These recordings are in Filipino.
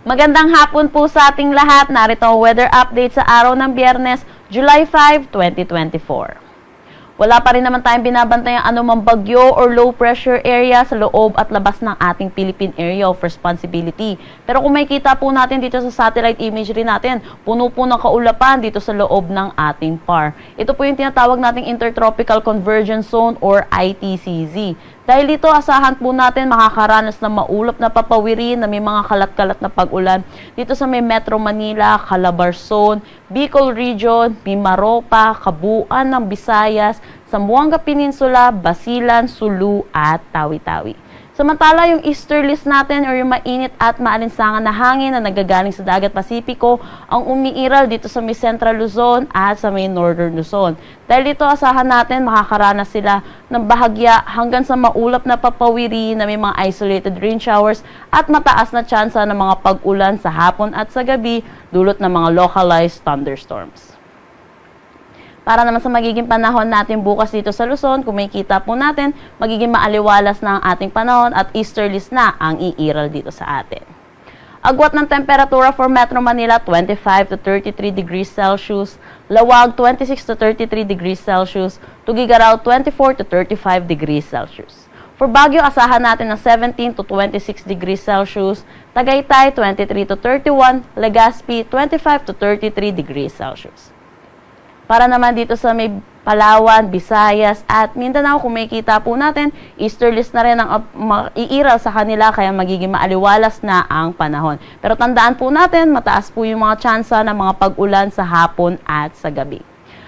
Magandang hapon po sa ating lahat. Narito ang weather update sa araw ng Biyernes, July 5, 2024. Wala pa rin naman tayong binabantayang anumang bagyo or low pressure area sa loob at labas ng ating Philippine Area of Responsibility. Pero kung makikita po natin dito sa satellite imagery natin, puno po ng kaulapan dito sa loob ng ating PAR. Ito po yung tinatawag nating Intertropical Convergence Zone or ITCZ. Dahil dito, asahan po natin makakaranas ng maulap na papawiri na may mga kalat-kalat na pag-ulan dito sa may Metro Manila, Calabarzon, Bicol Region, Mimaropa, Kabuuan ng Visayas, Zamboanga Peninsula, Basilan, Sulu at Tawi-Tawi. Samantala, yung easterlies natin or yung mainit at maalinsangan na hangin na nagagaling sa dagat Pasipiko ang umiiral dito sa may Central Luzon at sa may Northern Luzon. Dahil dito, asahan natin makakaranas sila ng bahagya hanggang sa maulap na papawiri na may mga isolated rain showers at mataas na tsansa ng mga pag-ulan sa hapon at sa gabi dulot ng mga localized thunderstorms. Para naman sa magiging panahon natin bukas dito sa Luzon, kung makikita po natin, magiging maaliwalas na ang ating panahon at easterlies na ang iiral dito sa atin. Agwat ng temperatura for Metro Manila, 25 to 33 degrees Celsius, Lawag, 26 to 33 degrees Celsius, Tugigaraw, 24 to 35 degrees Celsius. For Baguio, asahan natin ng 17 to 26 degrees Celsius, Tagaytay, 23 to 31, Legazpi, 25 to 33 degrees Celsius. Para naman dito sa may Palawan, Visayas at Mindanao, kung makikita po natin, easterlies na rin ang iiral sa kanila kaya magiging maaliwalas na ang panahon. Pero tandaan po natin, mataas po yung mga tsansa ng mga pag-ulan sa hapon at sa gabi.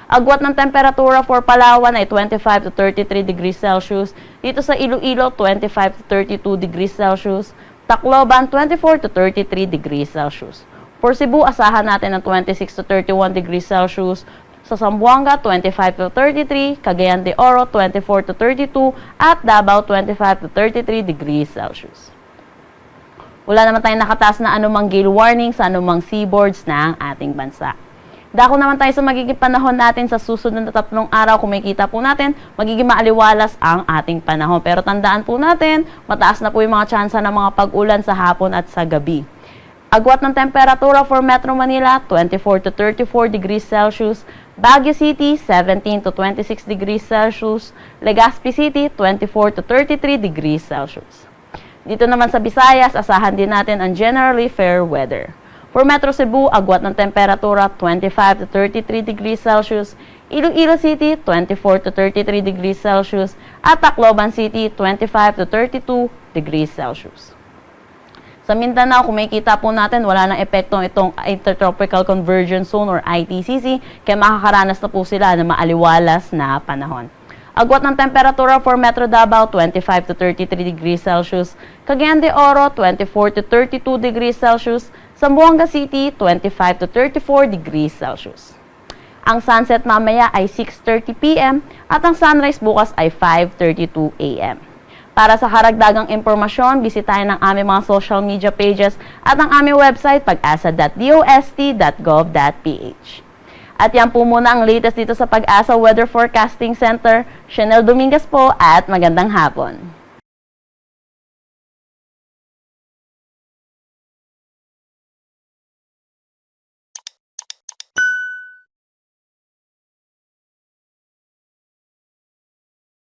Agwat ng temperatura for Palawan ay 25 to 33 degrees Celsius. Dito sa Iloilo, 25 to 32 degrees Celsius. Tacloban, 24 to 33 degrees Celsius. For Cebu, asahan natin ng 26 to 31 degrees Celsius. Sa Zamboanga, 25 to 33, Cagayan de Oro, 24 to 32, at Davao, 25 to 33 degrees Celsius. Wala naman tayong nakataas na anumang gale warning sa anumang seaboards ng ating bansa. Dako naman tayo sa magiging panahon natin sa susunod na 3 araw. Kung makikita po natin, magiging maaliwalas ang ating panahon. Pero tandaan po natin, mataas na po yung mga tsansa ng mga pag-ulan sa hapon at sa gabi. Agwat ng temperatura for Metro Manila, 24 to 34 degrees Celsius, Baguio City, 17 to 26 degrees Celsius, Legazpi City, 24 to 33 degrees Celsius. Dito naman sa Visayas, asahan din natin ang generally fair weather. For Metro Cebu, agwat ng temperatura, 25 to 33 degrees Celsius, Iloilo City, 24 to 33 degrees Celsius, at Tacloban City, 25 to 32 degrees Celsius. Sa Mindanao, kung makikita po natin, wala nang epektong itong Intertropical Convergence Zone or ITCZ, kaya makakaranas na po sila ng maaliwalas na panahon. Agwat ng temperatura for Metro Davao, 25 to 33 degrees Celsius, Cagayan de Oro, 24 to 32 degrees Celsius, Zamboanga City, 25 to 34 degrees Celsius. Ang sunset mamaya ay 6:30 p.m. at ang sunrise bukas ay 5:32 a.m. Para sa karagdagang impormasyon, bisitahin ang aming mga social media pages at ang aming website pag-asa.dost.gov.ph. At yan po muna ang latest dito sa Pag-asa Weather Forecasting Center. Chanel Dominguez po at magandang hapon.